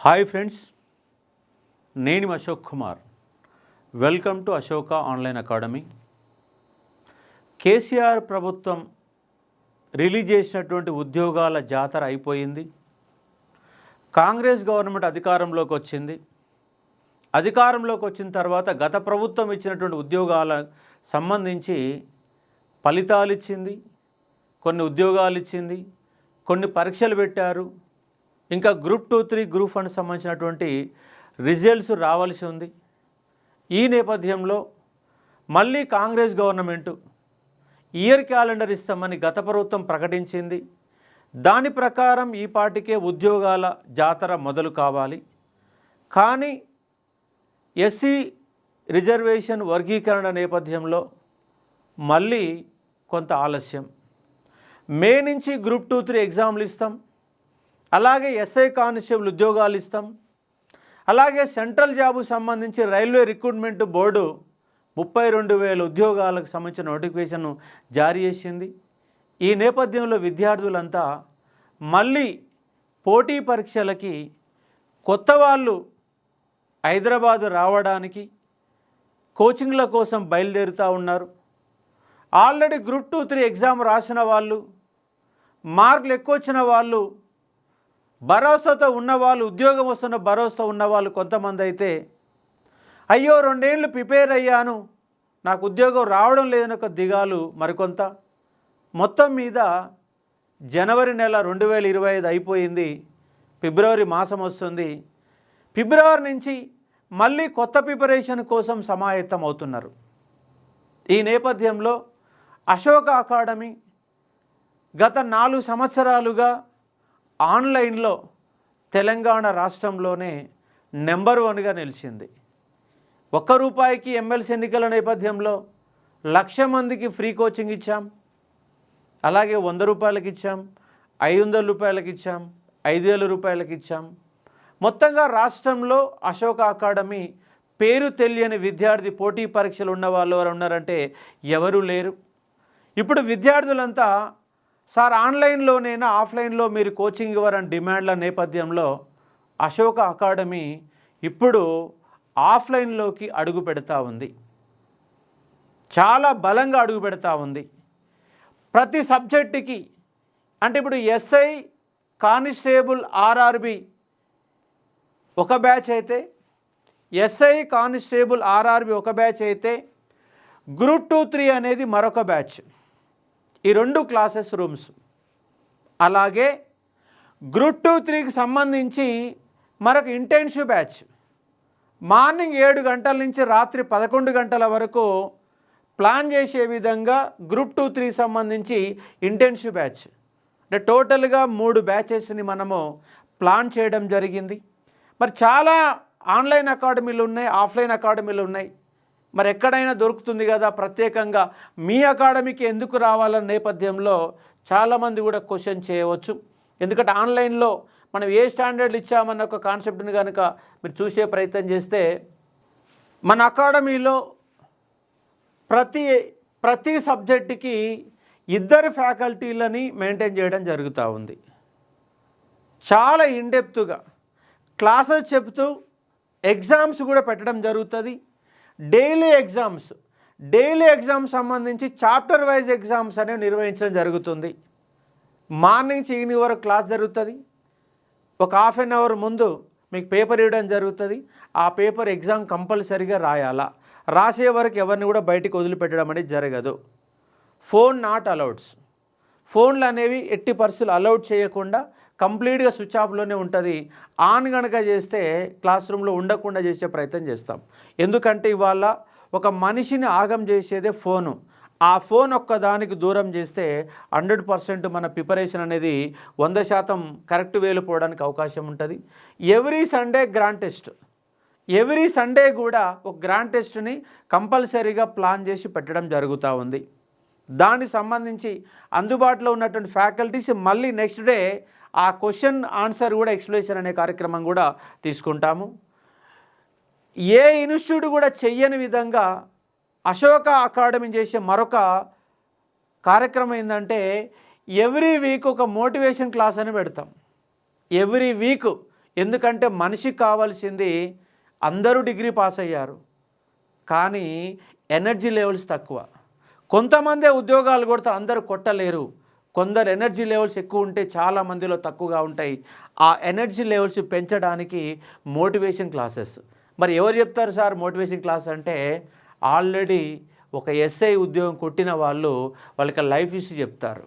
Hi friends, నేను Ashok Kumar. Welcome to Ashoka online academy. KCR ప్రభుత్వం release చేసినటువంటి ఉద్యోగాల జాతర అయిపోయింది. కాంగ్రెస్ గవర్నమెంట్ అధికారంలోకి వచ్చింది. అధికారంలోకి వచ్చిన తర్వాత గత ప్రభుత్వం ఇచ్చినటువంటి ఉద్యోగాల సంబంధించి ఫలితాలు ఇచ్చింది, కొన్ని ఉద్యోగాలు ఇచ్చింది, కొన్ని పరీక్షలు పెట్టారు. ఇంకా గ్రూప్ 2, 3, గ్రూప్ 1 సంబంధించినటువంటి రిజల్ట్స్ రావాల్సి ఉంది. ఈ నేపథ్యంలో మళ్ళీ కాంగ్రెస్ గవర్నమెంటు ఇయర్ క్యాలెండర్ ఇస్తామని గత ప్రభుత్వం ప్రకటించింది. దాని ప్రకారం ఈ పాటికే ఉద్యోగాల జాతర మొదలు కావాలి. కానీ ఎస్సీ రిజర్వేషన్ వర్గీకరణ నేపథ్యంలో మళ్ళీ కొంత ఆలస్యం. మే నుంచి గ్రూప్ 2, 3 ఎగ్జామ్లు ఇస్తాం, అలాగే ఎస్ఐ కానిస్టేబుల్ ఉద్యోగాలు ఇస్తాం, అలాగే సెంట్రల్ జాబు సంబంధించి రైల్వే రిక్రూట్మెంట్ బోర్డు 32,000 ఉద్యోగాలకు సంబంధించిన నోటిఫికేషన్ జారీ చేసింది. ఈ నేపథ్యంలో విద్యార్థులంతా మళ్ళీ పోటీ పరీక్షలకి కొత్త వాళ్ళు హైదరాబాదు రావడానికి కోచింగ్ల కోసం బయలుదేరుతూ ఉన్నారు. ఆల్రెడీ గ్రూప్ 2, 3 ఎగ్జామ్ రాసిన వాళ్ళు, మార్కులు ఎక్కువ వచ్చిన వాళ్ళు, భరోసాతో ఉన్నవాళ్ళు, ఉద్యోగం వస్తున్న భరోసాతో ఉన్నవాళ్ళు కొంతమంది అయితే అయ్యో 2 ఏళ్ళు ప్రిపేర్ అయ్యాను, నాకు ఉద్యోగం రావడం లేదని ఒక దిగాలు మరికొంత. మొత్తం మీద జనవరి నెల 2025 అయిపోయింది, ఫిబ్రవరి మాసం వస్తుంది. ఫిబ్రవరి నుంచి మళ్ళీ కొత్త ప్రిపరేషన్ కోసం సమాయత్తం అవుతున్నారు. ఈ నేపథ్యంలో అశోక అకాడమీ గత 4 సంవత్సరాలుగా ఆన్లైన్లో తెలంగాణ రాష్ట్రంలోనే నెంబర్ 1గా నిలిచింది. ₹1 ఎమ్మెల్సీ ఎన్నికల నేపథ్యంలో 1,00,000 మందికి ఫ్రీ కోచింగ్ ఇచ్చాం. అలాగే ₹100 ఇచ్చాం, ₹500 ఇచ్చాం, ₹5,000 ఇచ్చాం. మొత్తంగా రాష్ట్రంలో అశోక అకాడమీ పేరు తెలియని విద్యార్థి పోటీ పరీక్షలు ఉన్న వాళ్ళు ఎవరు ఉన్నారంటే ఎవరూ లేరు. ఇప్పుడు విద్యార్థులంతా సార్ ఆన్లైన్లోనైనా ఆఫ్లైన్లో మీరు కోచింగ్ ఇవ్వరని డిమాండ్ల నేపథ్యంలో అశోక అకాడమీ ఇప్పుడు ఆఫ్లైన్లోకి అడుగు పెడతా ఉంది, చాలా బలంగా అడుగు పెడతా ఉంది. ప్రతి సబ్జెక్టుకి అంటే ఇప్పుడు ఎస్ఐ కానిస్టేబుల్ ఆర్ఆర్బి ఒక బ్యాచ్ అయితే, ఎస్ఐ కానిస్టేబుల్ ఆర్ఆర్బి ఒక బ్యాచ్ అయితే, గ్రూప్ 2, 3 అనేది మరొక బ్యాచ్. ఈ 2 క్లాసెస్ రూమ్స్. అలాగే గ్రూప్ 2, 3కి సంబంధించి మరొక ఇంటెన్సివ్ బ్యాచ్. మార్నింగ్ 7 గంటల నుంచి రాత్రి 11 గంటల వరకు ప్లాన్ చేసే విధంగా గ్రూప్ 2, 3 సంబంధించి ఇంటెన్సివ్ బ్యాచ్. అంటే టోటల్గా 3 బ్యాచెస్ని మనము ప్లాన్ చేయడం జరిగింది. మరి చాలా ఆన్లైన్ అకాడమీలు ఉన్నాయి, ఆఫ్లైన్ అకాడమీలు ఉన్నాయి. మరి ఎక్కడైనా దొరుకుతుంది కదా, ప్రత్యేకంగా మీ అకాడమీకి ఎందుకు రావాలన్న నేపథ్యంలో చాలామంది కూడా క్వశ్చన్ చేయవచ్చు. ఎందుకంటే ఆన్లైన్లో మనం ఏ స్టాండర్డ్లు ఇచ్చామన్న ఒక కాన్సెప్ట్ని కనుక మీరు చూసే ప్రయత్నం చేస్తే మన అకాడమీలో ప్రతి సబ్జెక్టుకి 2 ఫ్యాకల్టీలని మెయింటైన్ చేయడం జరుగుతూ ఉంది. చాలా ఇన్డెప్త్గా క్లాసెస్ చెప్తూ ఎగ్జామ్స్ కూడా పెట్టడం జరుగుతుంది. డైలీ ఎగ్జామ్స్ సంబంధించి చాప్టర్ వైజ్ ఎగ్జామ్స్ అనేవి నిర్వహించడం జరుగుతుంది. మార్నింగ్ నుంచి ఈవినింగ్ వరకు క్లాస్ జరుగుతుంది. ఒక ½ అన్ అవర్ ముందు మీకు పేపర్ ఇవ్వడం జరుగుతుంది. ఆ పేపర్ ఎగ్జామ్ కంపల్సరీగా రాయాలా. రాసే వరకు ఎవరిని కూడా బయటికి వదిలిపెట్టడం అనేది జరగదు. Phone not allowed. ఫోన్లు అనేవి ఎట్టి పరిస్థితులు అలౌడ్ చేయకుండా కంప్లీట్గా స్విచ్ ఆఫ్లోనే ఉంటుంది. ఆన్ కనుక చేస్తే క్లాస్ రూమ్లో ఉండకుండా చేసే ప్రయత్నం చేస్తాం. ఎందుకంటే ఇవాళ ఒక మనిషిని ఆగం చేసేదే ఫోను. ఆ ఫోన్ ఒక్కదానికి దూరం చేస్తే 100% మన ప్రిపరేషన్ అనేది 100% కరెక్ట్ వేలు పోవడానికి అవకాశం ఉంటుంది. Every Sunday grand test, every Sunday కూడా ఒక గ్రాండ్ టెస్ట్ని కంపల్సరీగా ప్లాన్ చేసి పెట్టడం జరుగుతూ ఉంది. దానికి సంబంధించి అందుబాటులో ఉన్నటువంటి ఫ్యాకల్టీస్ మళ్ళీ నెక్స్ట్ డే ఆ క్వశ్చన్ ఆన్సర్ కూడా ఎక్స్ప్లెనేషన్ అనే కార్యక్రమం కూడా తీసుకుంటాము. ఏ ఇన్స్టిట్యూట్ కూడా చెయ్యని విధంగా అశోక అకాడమీ చేసే మరొక కార్యక్రమం ఏంటంటే ఎవ్రీ వీక్ ఒక మోటివేషన్ క్లాస్ అని పెడతాం. ఎవ్రీ వీక్ ఎందుకంటే మనిషికి కావాల్సింది అందరూ డిగ్రీ పాస్ అయ్యారు, కానీ ఎనర్జీ లెవెల్స్ తక్కువ. కొంతమందే ఉద్యోగాలు కొడతారు, అందరూ కొట్టలేరు. కొందరు ఎనర్జీ లెవెల్స్ ఎక్కువ ఉంటే చాలా మందిలో తక్కువగా ఉంటాయి. ఆ ఎనర్జీ లెవెల్స్ పెంచడానికి మోటివేషన్ క్లాసెస్. మరి ఎవరు చెప్తారు సార్ మోటివేషన్ క్లాస్ అంటే? ఆల్రెడీ ఒక ఎస్ఐ ఉద్యోగం కొట్టిన వాళ్ళు వాళ్ళకి లైఫ్ హిస్టరీ చెప్తారు.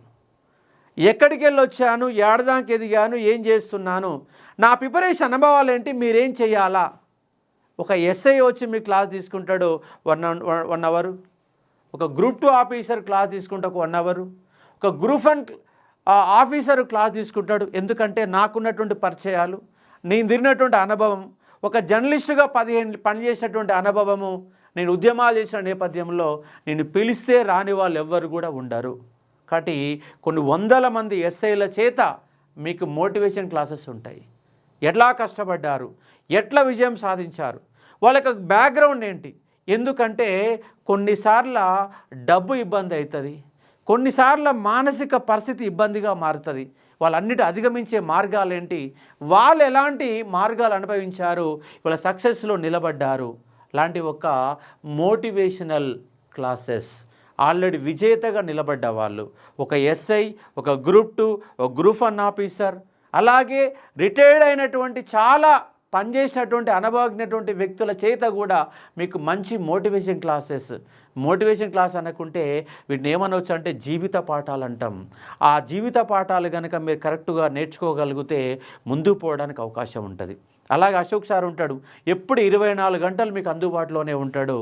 ఎక్కడికి వెళ్ళి వచ్చాను, ఏడదానికి ఎదిగాను, ఏం చేస్తున్నాను, నా ప్రిపరేషన్ అనుభవాలు ఏంటి, మీరేం చేయాలా. ఒక ఎస్ఐ వచ్చి మీ క్లాస్ తీసుకుంటాడు 1 అవర్, ఒక గ్రూప్ 2 ఆఫీసర్ క్లాస్ తీసుకుంటే ఒక 1 అవర్, ఒక గ్రూప్ 1 ఆఫీసర్ క్లాస్ తీసుకుంటాడు. ఎందుకంటే నాకున్నటువంటి పరిచయాలు, నేను తిరిగినటువంటి అనుభవం, ఒక జర్నలిస్టుగా 15 పనిచేసినటువంటి అనుభవము, నేను ఉద్యమాలు చేసిన నేపథ్యంలో నేను పిలిస్తే రాని వాళ్ళు ఎవ్వరు కూడా ఉండరు. కాబట్టి కొన్ని వందల మంది ఎస్ఐల చేత మీకు మోటివేషన్ క్లాసెస్ ఉంటాయి. ఎట్లా కష్టపడ్డారు, ఎట్లా విజయం సాధించారు, వాళ్ళకి బ్యాక్గ్రౌండ్ ఏంటి. ఎందుకంటే కొన్నిసార్లు డబ్బు ఇబ్బంది అవుతుంది, కొన్నిసార్లు మానసిక పరిస్థితి ఇబ్బందిగా మారుతుంది. వాళ్ళన్నిటి అధిగమించే మార్గాలు ఏంటి, వాళ్ళు ఎలాంటి మార్గాలు అనుభవించారు, వాళ్ళ సక్సెస్లో నిలబడ్డారు లాంటి ఒక మోటివేషనల్ క్లాసెస్. ఆల్రెడీ విజేతగా నిలబడ్డ వాళ్ళు, ఒక ఎస్ఐ, ఒక గ్రూప్ 2, ఒక గ్రూప్ 1 ఆఫీసర్, అలాగే రిటైర్డ్ అయినటువంటి చాలా పనిచేసినటువంటి అనుభవజ్ఞటువంటి వ్యక్తుల చేత కూడా మీకు మంచి మోటివేషన్ క్లాసెస్. మోటివేషన్ క్లాస్ అనుకుంటే వీటిని ఏమనవచ్చు అంటే జీవిత పాఠాలు అంటాం. ఆ జీవిత పాఠాలు కనుక మీరు కరెక్ట్గా నేర్చుకోగలిగితే ముందుకు పోవడానికి అవకాశం ఉంటుంది. అలాగే అశోక్ సార్ ఉంటాడు, ఎప్పుడు 24 గంటలు మీకు అందుబాటులోనే ఉంటాడు.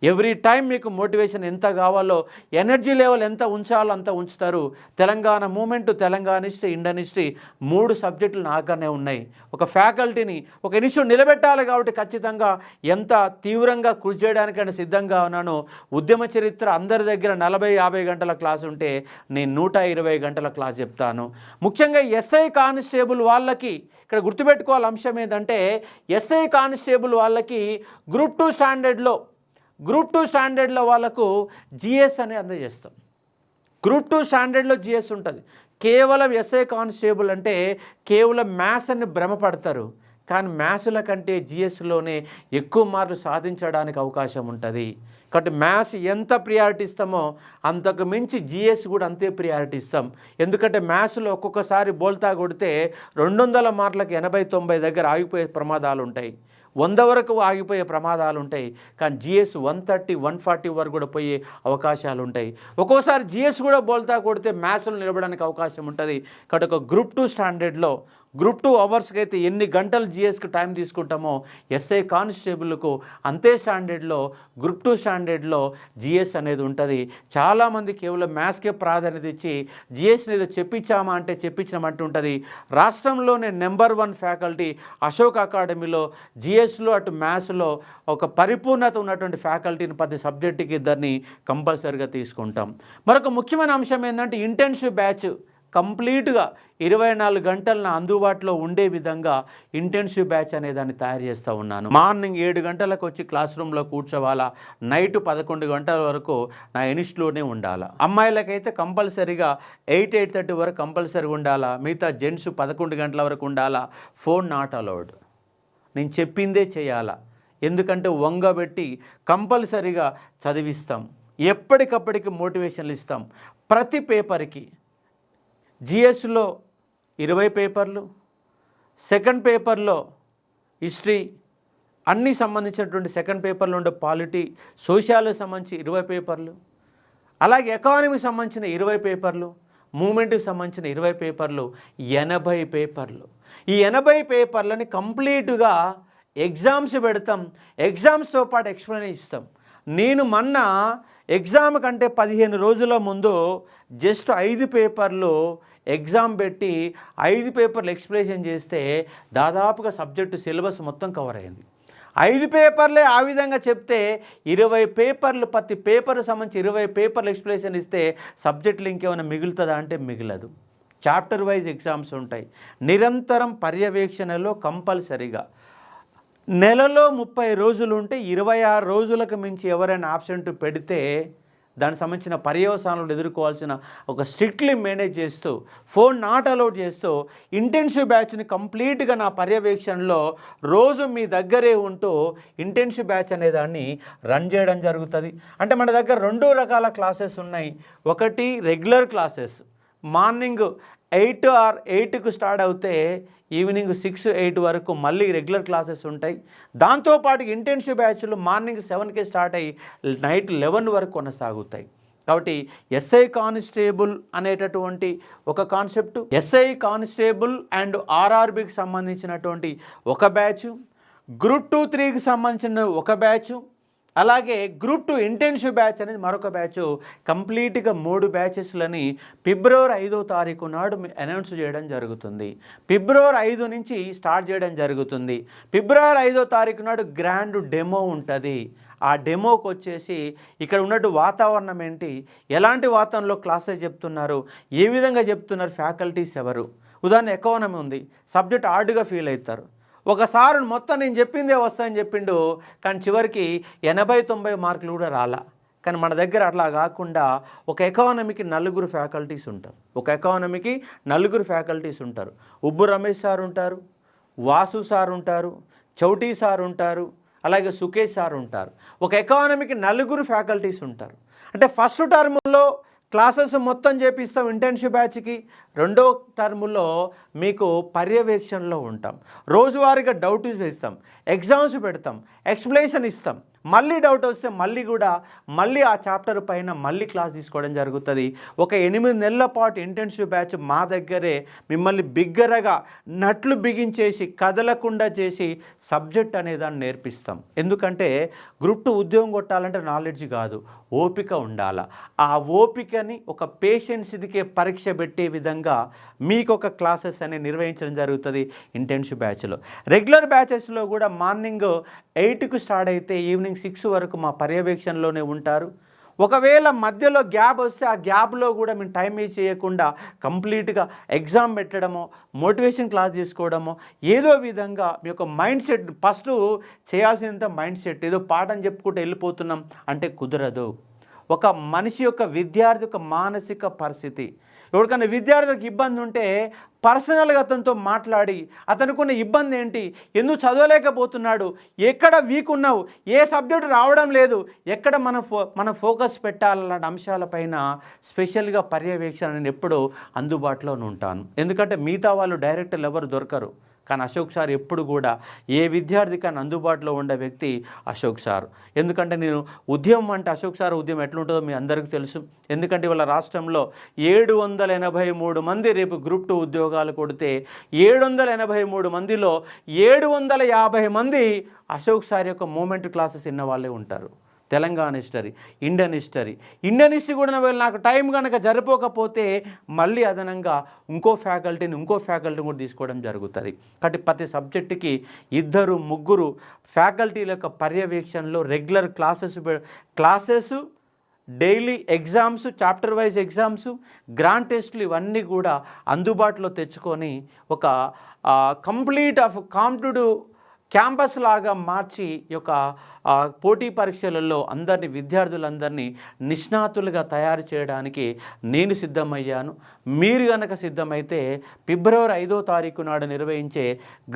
ఎవ్రీ టైం మీకు మోటివేషన్ ఎంత కావాలో, ఎనర్జీ లెవెల్ ఎంత ఉంచాలో అంత ఉంచుతారు. Telangana movement, Telangana history, Indian history 3 సబ్జెక్టులు నాకనే ఉన్నాయి. ఒక ఫ్యాకల్టీని, ఒక ఇన్స్టిట్యూట్ నిలబెట్టాలి కాబట్టి ఖచ్చితంగా ఎంత తీవ్రంగా కృషి చేయడానికైనా సిద్ధంగా ఉన్నాను. ఉద్యమ చరిత్ర అందరి దగ్గర 40-50 గంటల క్లాస్ ఉంటే నేను 120 గంటల క్లాస్ చెప్తాను. ముఖ్యంగా ఎస్ఐ కానిస్టేబుల్ వాళ్ళకి ఇక్కడ గుర్తుపెట్టుకోవాలి అంశం ఏంటంటే, ఎస్ఐ కానిస్టేబుల్ వాళ్ళకి గ్రూప్ 2 స్టాండర్డ్లో వాళ్ళకు జిఎస్ అని అందజేస్తాం. గ్రూప్ 2 స్టాండర్డ్లో జిఎస్ ఉంటుంది. కేవలం ఎస్ఐ కానిస్టేబుల్ అంటే కేవలం మ్యాథ్స్ అని భ్రమపడతారు, కానీ మ్యాథ్స్ల కంటే జిఎస్లోనే ఎక్కువ మార్కులు సాధించడానికి అవకాశం ఉంటుంది. కాబట్టి మ్యాథ్స్ ఎంత ప్రియారిటీ ఇస్తామో అంతకు మించి జిఎస్ కూడా అంతే ప్రియారిటీ ఇస్తాం. ఎందుకంటే మ్యాథ్స్లో ఒక్కొక్కసారి బోల్తా కొడితే 200 మార్కులకు 80-90 దగ్గర ఆగిపోయే ప్రమాదాలు ఉంటాయి, 100 వరకు ఆగిపోయే ప్రమాదాలు ఉంటాయి. కానీ జిఎస్ 130-140 వరకు కూడా పోయే అవకాశాలు ఉంటాయి. ఒక్కోసారి జిఎస్ కూడా బోల్తా కొడితే మ్యాథ్స్లో నిలబడడానికి అవకాశం ఉంటుంది. కాబట్టి ఒక గ్రూప్ 2 స్టాండర్డ్లో గ్రూప్ 2 అవర్స్కి అయితే ఎన్ని గంటలు జిఎస్కి టైం తీసుకుంటామో ఎస్ఐ కానిస్టేబుల్కు అంతే స్టాండర్డ్లో గ్రూప్ 2 స్టాండర్డ్లో జిఎస్ అనేది ఉంటుంది. చాలామంది కేవలం మ్యాథ్స్కే ప్రాధాన్యత ఇచ్చి జిఎస్ని ఏదో చెప్పించామా అంటే చెప్పించినామంటూ ఉంటుంది. రాష్ట్రంలోనే నెంబర్ 1 ఫ్యాకల్టీ అశోక్ అకాడమీలో జిఎస్లో అటు మ్యాథ్స్లో ఒక పరిపూర్ణత ఉన్నటువంటి ఫ్యాకల్టీని 10 సబ్జెక్టుకి 2 కంపల్సరీగా తీసుకుంటాం. మరొక ముఖ్యమైన అంశం ఏంటంటే ఇంటెన్సివ్ బ్యాచ్ కంప్లీట్గా 24 గంటలను అందుబాటులో ఉండే విధంగా ఇంటెన్సివ్ బ్యాచ్ అనే దాన్ని తయారు చేస్తూ ఉన్నాను. మార్నింగ్ 7 గంటలకు వచ్చి క్లాస్ రూమ్లో కూర్చోవాలా, నైట్ 11 గంటల వరకు నా ఇన్స్టిట్యూట్లోనే ఉండాలా. అమ్మాయిలకైతే కంపల్సరీగా 8-8:30 వరకు కంపల్సరీగా ఉండాలా. మిగతా జెంట్స్ 11 గంటల వరకు ఉండాలా. Phone not allowed. నేను చెప్పిందే చేయాలా. ఎందుకంటే వంగబెట్టి కంపల్సరీగా చదివిస్తాం, ఎప్పటికప్పటికి మోటివేషన్లు ఇస్తాం. ప్రతి పేపర్కి జిఎస్లో 20 పేపర్లు, సెకండ్ పేపర్లో హిస్టరీ అన్నీ సంబంధించినటువంటి సెకండ్ పేపర్లో ఉండే పాలిటీ, సోషాలకు సంబంధించి 20 పేపర్లు, అలాగే ఎకానమీకి సంబంధించిన 20 పేపర్లు, మూమెంట్కి సంబంధించిన 20 పేపర్లు, 80 పేపర్లు. ఈ 80 పేపర్లని కంప్లీట్గా ఎగ్జామ్స్ పెడతాం. ఎగ్జామ్స్తో పాటు ఎక్స్ప్లెయిన్ ఇస్తాం. నేను మొన్న ఎగ్జామ్ కంటే 15 రోజుల ముందు జస్ట్ 5 పేపర్లు ఎగ్జామ్ పెట్టి 5 పేపర్లు ఎక్స్ప్లెనేషన్ చేస్తే దాదాపుగా సబ్జెక్టు సిలబస్ మొత్తం కవర్ అయింది. 5 పేపర్లే ఆ విధంగా చెప్తే 20 పేపర్లు, ప్రతి పేపర్ సంబంధించి 20 పేపర్లు ఎక్స్ప్లెనేషన్ ఇస్తే సబ్జెక్టులు ఇంకేమైనా మిగులుతుందా అంటే మిగలదు. చాప్టర్ వైజ్ ఎగ్జామ్స్ ఉంటాయి. నిరంతరం పర్యవేక్షణలో కంపల్సరీగా నెలలో 30 రోజులు ఉంటే 26 రోజులకు మించి ఎవరైనా ఆబ్సెంట్ పెడితే దానికి సంబంధించిన పర్యవసానాలు ఎదుర్కోవాల్సిన ఒక స్ట్రిక్ట్లీ మేనేజ్ చేస్తూ ఫోన్ నాట్ అలౌడ్ చేస్తూ ఇంటెన్సివ్ బ్యాచ్ని కంప్లీట్గా నా పర్యవేక్షణలో రోజు మీ దగ్గరే ఉంటూ ఇంటెన్సివ్ బ్యాచ్ అనే దాన్ని రన్ చేయడం జరుగుతుంది. అంటే మన దగ్గర 2 రకాల క్లాసెస్ ఉన్నాయి. ఒకటి రెగ్యులర్ క్లాసెస్, మార్నింగ్ 8కు స్టార్ట్ అవుతే ఈవినింగ్ 6-8 వరకు మళ్ళీ రెగ్యులర్ క్లాసెస్ ఉంటాయి. దాంతోపాటు ఇంటెన్సివ్ బ్యాచ్లు మార్నింగ్ 7కి స్టార్ట్ అయ్యి నైట్ 11 వరకు కొనసాగుతాయి. కాబట్టి ఎస్ఐ కానిస్టేబుల్ అనేటటువంటి ఒక కాన్సెప్ట్, ఎస్ఐ కానిస్టేబుల్ అండ్ ఆర్ఆర్బికి సంబంధించినటువంటి ఒక బ్యాచ్, గ్రూప్ 2-3కి సంబంధించిన ఒక బ్యాచ్, అలాగే గ్రూప్ 2 ఇంటెన్సివ్ బ్యాచ్ అనేది మరొక బ్యాచ్. కంప్లీట్గా 3 బ్యాచెస్లని ఫిబ్రవరి 5వ తారీఖు నాడు అనౌన్స్ చేయడం జరుగుతుంది. ఫిబ్రవరి 5 నుంచి స్టార్ట్ చేయడం జరుగుతుంది. ఫిబ్రవరి 5వ తారీఖు నాడు గ్రాండ్ డెమో ఉంటుంది. ఆ డెమోకి వచ్చేసి ఇక్కడ ఉన్నట్టు వాతావరణం ఏంటి, ఎలాంటి వాతావరణంలో క్లాసెస్ చెప్తున్నారు, ఏ విధంగా చెప్తున్నారు, ఫ్యాకల్టీస్ ఎవరు. ఉదాహరణ ఎకానమీ ఉంది, సబ్జెక్ట్ హార్డ్గా ఫీల్ అవుతారు. ఒకసారి మొత్తం నేను చెప్పిందే వస్తాయని చెప్పిండు, కానీ చివరికి 80-90 మార్కులు కూడా రాలా. కానీ మన దగ్గర అట్లా కాకుండా ఒక ఎకానమీకి 4 ఫ్యాకల్టీస్ ఉంటారు. ఒక ఎకానమీకి 4 ఫ్యాకల్టీస్ ఉంటారు. ఉబ్బు రమేష్ సార్ ఉంటారు, వాసు సార్ ఉంటారు, చౌటీ సార్ ఉంటారు, అలాగే సుకేష్ సార్ ఉంటారు. ఒక ఎకానమీకి 4 ఫ్యాకల్టీస్ ఉంటారు. అంటే ఫస్ట్ టర్మ్లో క్లాసెస్ మొత్తం చేపిస్తాం ఇంటర్న్షిప్ బ్యాచ్కి, రెండో టర్ములో మీకు పర్యవేక్షణలో ఉంటాం, రోజువారీగా డౌట్ వేస్తాం, ఎగ్జామ్స్ పెడతాం, ఎక్స్ప్లెనేషన్ ఇస్తాం, మళ్ళీ డౌట్ వస్తే మళ్ళీ ఆ చాప్టర్ పైన మళ్ళీ క్లాస్ తీసుకోవడం జరుగుతుంది. ఒక 8 నెలల పాటు ఇంటర్న్షిప్ బ్యాచ్ మా దగ్గరే మిమ్మల్ని బిగ్గరగా నట్లు బిగించేసి కదలకుండా చేసి సబ్జెక్ట్ అనేదాన్ని నేర్పిస్తాం. ఎందుకంటే గ్రూప్ 2 ఉద్యోగం కొట్టాలంటే నాలెడ్జ్ కాదు, ఓపిక ఉండాలి. ఆ ఓపికని ఒక పేషెన్స్కే పరీక్ష పెట్టే విధంగా మీకు ఒక క్లాసెస్ అనేవి నిర్వహించడం జరుగుతుంది ఇంటర్న్షిప్ బ్యాచ్లో. రెగ్యులర్ బ్యాచెస్లో కూడా మార్నింగ్ 8కు స్టార్ట్ అయితే ఈవినింగ్ 6 వరకు మా పర్యవేక్షణలోనే ఉంటారు. ఒకవేళ మధ్యలో గ్యాప్ వస్తే ఆ గ్యాప్లో కూడా మేము టైం వేస్ట్ చేయకుండా కంప్లీట్గా ఎగ్జామ్ పెట్టడమో, మోటివేషన్ క్లాస్ తీసుకోవడమో, ఏదో విధంగా మీ యొక్క మైండ్ సెట్ ఫస్ట్ చేయాల్సినంత మైండ్ సెట్. ఏదో పాఠం చెప్పుకుంటూ వెళ్ళిపోతున్నాం అంటే కుదరదు. ఒక మనిషి యొక్క విద్యార్థి యొక్క మానసిక పరిస్థితి, ఎవరికైనా విద్యార్థికి ఇబ్బంది ఉంటే పర్సనల్గా అతనితో మాట్లాడి అతనుకున్న ఇబ్బంది ఏంటి, ఎందుకు చదవలేకపోతున్నాడు, ఎక్కడ వీక్ ఉన్నావు, ఏ సబ్జెక్టు రావడం లేదు, ఎక్కడ మన ఫోకస్ పెట్టాలన్న అంశాలపైన స్పెషల్గా పర్యవేక్షణ నేను ఎప్పుడూ అందుబాటులో ఉంటాను. ఎందుకంటే మిగతా వాళ్ళు డైరెక్టర్లు ఎవరు దొరకరు, కానీ అశోక్ సార్ ఎప్పుడు కూడా ఏ విద్యార్థికైనా అందుబాటులో ఉండే వ్యక్తి అశోక్ సార్. ఎందుకంటే నేను ఉద్యమం అంటే అశోక్ సార్ ఉద్యమం ఎట్లుంటుందో మీ అందరికీ తెలుసు. ఎందుకంటే ఇవాళ రాష్ట్రంలో 783 మంది రేపు గ్రూప్ 2 ఉద్యోగాలు కొడితే 783 మందిలో 750 మంది అశోక్ సార్ యొక్క మూమెంట్ క్లాసెస్ విన్న వాళ్ళే ఉంటారు. తెలంగాణ హిస్టరీ, ఇండియన్ హిస్టరీ కూడా నాకు టైం కనుక జరిపోకపోతే మళ్ళీ అదనంగా ఇంకో ఫ్యాకల్టీని కూడా తీసుకోవడం జరుగుతుంది. కాబట్టి ప్రతి సబ్జెక్టుకి 2-3 ఫ్యాకల్టీల యొక్క పర్యవేక్షణలో regular classes, daily exams, chapter wise exams, grand టెస్టులు ఇవన్నీ కూడా అందుబాటులో తెచ్చుకొని ఒక కంప్లీట్ ఆఫ్ కాంపిటేటివ్ క్యాంపస్ లాగా మార్చి ఈ యొక్క పోటీ పరీక్షలలో విద్యార్థులందరినీ నిష్ణాతులుగా తయారు చేయడానికి నేను సిద్ధమయ్యాను. మీరు కనుక సిద్ధమైతే ఫిబ్రవరి 5వ తారీఖు నాడు నిర్వహించే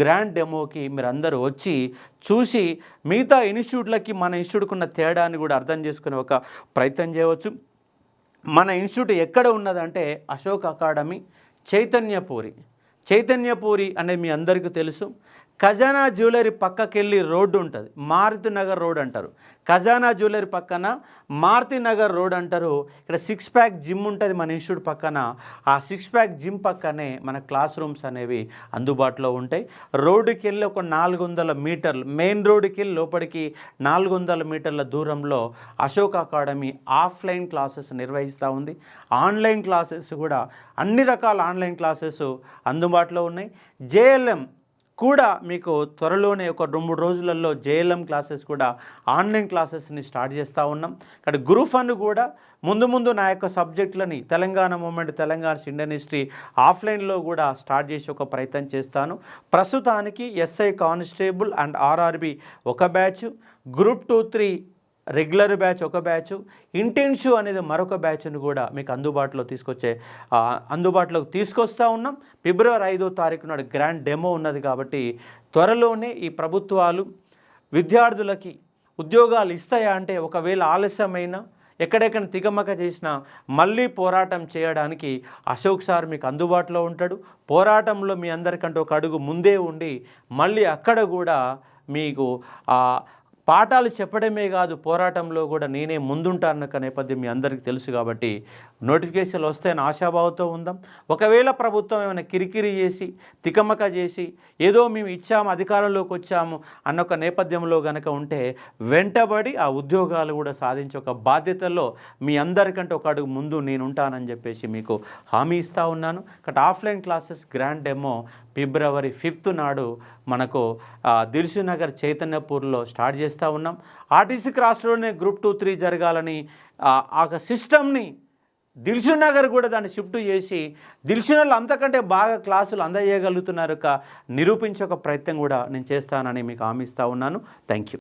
గ్రాండ్ డెమోకి మీరు అందరూ వచ్చి చూసి మిగతా ఇన్స్టిట్యూట్లకి మన ఇన్స్టిట్యూట్కున్న తేడాన్ని కూడా అర్థం చేసుకునే ఒక ప్రయత్నం చేయవచ్చు. మన ఇన్స్టిట్యూట్ ఎక్కడ ఉన్నదంటే అశోక్ అకాడమీ, చైతన్యపూరి అనేది మీ అందరికీ తెలుసు. ఖజానా జ్యువెలరీ పక్కకెళ్ళి రోడ్డు ఉంటుంది, మారుతి నగర్ రోడ్ అంటారు. ఖజానా జ్యువెలరీ పక్కన మారుతి నగర్ రోడ్ అంటారు. ఇక్కడ 6 ప్యాక్ జిమ్ ఉంటుంది మన ఇన్స్టిట్యూట్ పక్కన. ఆ 6 ప్యాక్ జిమ్ పక్కనే మన క్లాస్ రూమ్స్ అనేవి అందుబాటులో ఉంటాయి. రోడ్డుకి వెళ్ళి ఒక 400 మీటర్లు, మెయిన్ రోడ్డుకి వెళ్ళి లోపలికి 400 మీటర్ల దూరంలో అశోక్ అకాడమీ ఆఫ్లైన్ క్లాసెస్ నిర్వహిస్తూ ఉంది. ఆన్లైన్ క్లాసెస్ కూడా అన్ని రకాల ఆన్లైన్ క్లాసెస్ అందుబాటులో ఉన్నాయి. జేఎల్ఎం కూడా మీకు త్వరలోనే ఒక 2-3 రోజులలో జేఎల్ఎం క్లాసెస్ కూడా ఆన్లైన్ క్లాసెస్ని స్టార్ట్ చేస్తూ ఉన్నాం. ఇక్కడ గ్రూప్ 1 కూడా ముందు నా యొక్క సబ్జెక్టులని Telangana movement, Telangana Indian history ఆఫ్లైన్లో కూడా స్టార్ట్ చేసి ఒక ప్రయత్నం చేస్తాను. ప్రస్తుతానికి ఎస్ఐ కానిస్టేబుల్ అండ్ ఆర్ఆర్బి ఒక బ్యాచ్, గ్రూప్ 2-3 రెగ్యులర్ బ్యాచ్ ఒక బ్యాచ్, ఇంటెన్షివ్ అనేది మరొక బ్యాచ్ను కూడా మీకు అందుబాటులోకి తీసుకొస్తూ ఉన్నాం. ఫిబ్రవరి 5వ తారీఖు నాడు గ్రాండ్ డెమో ఉన్నది కాబట్టి త్వరలోనే ఈ ప్రభుత్వాలు విద్యార్థులకి ఉద్యోగాలు ఇస్తాయా అంటే ఒకవేళ ఆలస్యమైన ఎక్కడెక్కడ తికమక చేసినా మళ్ళీ పోరాటం చేయడానికి అశోక్ సార్ మీకు అందుబాటులో ఉంటాడు. పోరాటంలో మీ అందరికంటే ఒక అడుగు ముందే ఉండి మళ్ళీ అక్కడ కూడా మీకు పాఠాలు చెప్పడమే కాదు, పోరాటంలో కూడా నేనే ముందుంటానన్న నేపథ్యం మీ అందరికీ తెలుసు కాబట్టి నోటిఫికేషన్లు వస్తాయని ఆశాభావంతో ఉందాం. ఒకవేళ ప్రభుత్వం ఏమైనా కిరికిరి చేసి తికమక చేసి ఏదో మేము ఇచ్చాము అధికారంలోకి వచ్చాము అన్న ఒక నేపథ్యంలో కనుక ఉంటే వెంటబడి ఆ ఉద్యోగాలు కూడా సాధించే ఒక బాధ్యతల్లో మీ అందరికంటే ఒక అడుగు ముందు నేను ఉంటానని చెప్పేసి మీకు హామీ ఇస్తూ ఉన్నాను. కాబట్టి ఆఫ్లైన్ క్లాసెస్ గ్రాండ్ డెమో ఫిబ్రవరి 5th నాడు మనకు దిల్సుఖ్నగర్ చైతన్యపూర్లో స్టార్ట్ చేస్తూ ఉన్నాం. ఆర్టీసీ క్రాస్లోనే గ్రూప్ 2, 3 జరగాలని ఆ సిస్టమ్ని దిల్సుఖ్నగర్ కూడా దాన్ని షిఫ్ట్ చేసి దిల్సుఖ్నగర్లో అంతకంటే బాగా క్లాసులు అందజేయగలుగుతున్నారు నిరూపించే ఒక ప్రయత్నం కూడా నేను చేస్తానని మీకు హామీ ఇస్తూ ఉన్నాను. Thank you.